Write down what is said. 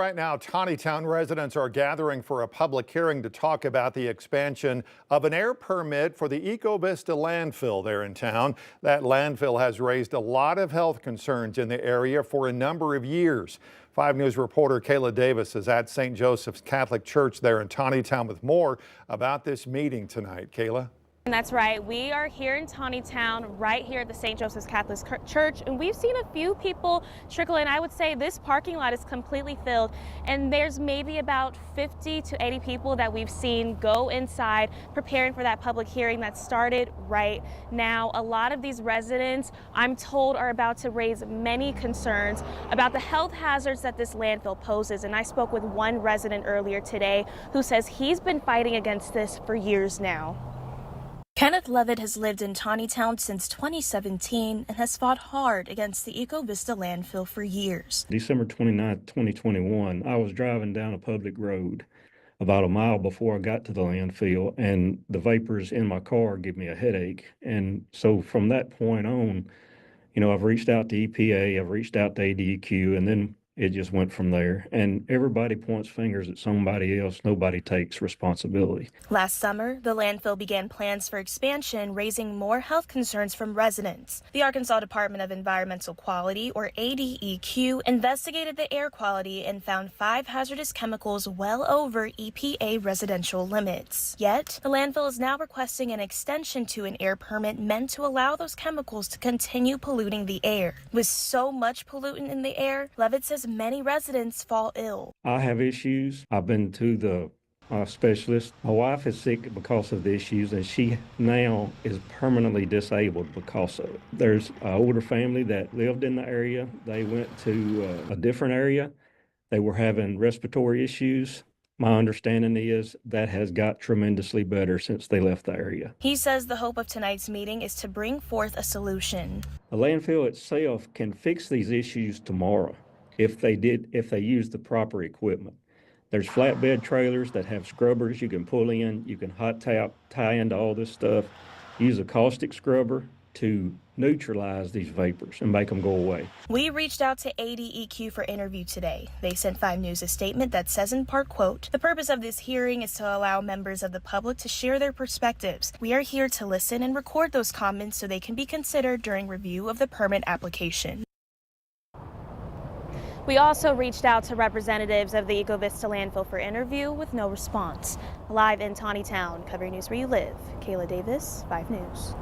Right now, Tontitown residents are gathering for a public hearing to talk about the expansion of an air permit for the Ecovista landfill there in town. That landfill has raised a lot of health concerns in the area for a number of years. 5 News reporter Kayla Davis is at St. Joseph's Catholic Church there in Tontitown with more about this meeting tonight. Kayla? And that's right. We are here in Tontitown, right here at the St. Joseph's Catholic Church, and we've seen a few people trickle in. I would say this parking lot is completely filled, and there's maybe about 50 to 80 people that we've seen go inside preparing for that public hearing that started right now. A lot of these residents, I'm told, are about to raise many concerns about the health hazards that this landfill poses, and I spoke with one resident earlier today who says he's been fighting against this for years now. Kenneth Levitt has lived in Tontitown since 2017 and has fought hard against the Ecovista landfill for years. December 29th, 2021, I was driving down a public road about a mile before I got to the landfill, and the vapors in my car give me a headache. And so from that point on, I've reached out to EPA, I've reached out to ADEQ, and then it just went from there. And everybody points fingers at somebody else. Nobody takes responsibility. Last summer, the landfill began plans for expansion, raising more health concerns from residents. The Arkansas Department of Environmental Quality, or ADEQ, investigated the air quality and found 5 hazardous chemicals well over EPA residential limits. Yet, the landfill is now requesting an extension to an air permit meant to allow those chemicals to continue polluting the air. With so much pollutant in the air, Levitt says many residents fall ill. I have issues. I've been to the specialist. My wife is sick because of the issues, and she now is permanently disabled because of it. There's an older family that lived in the area. They went to a different area. They were having respiratory issues. My understanding is that has got tremendously better since they left the area. He says the hope of tonight's meeting is to bring forth a solution. The landfill itself can fix these issues tomorrow if they use the proper equipment. There's flatbed trailers that have scrubbers you can pull in. You can hot tap, tie into all this stuff, use a caustic scrubber to neutralize these vapors and make them go away. We reached out to ADEQ for interview today. They sent 5 News a statement that says in part, quote, "The purpose of this hearing is to allow members of the public to share their perspectives. We are here to listen and record those comments so they can be considered during review of the permit application." We also reached out to representatives of the Ecovista landfill for interview with no response. Live in Tontitown, covering news where you live, Kayla Davis, 5 News.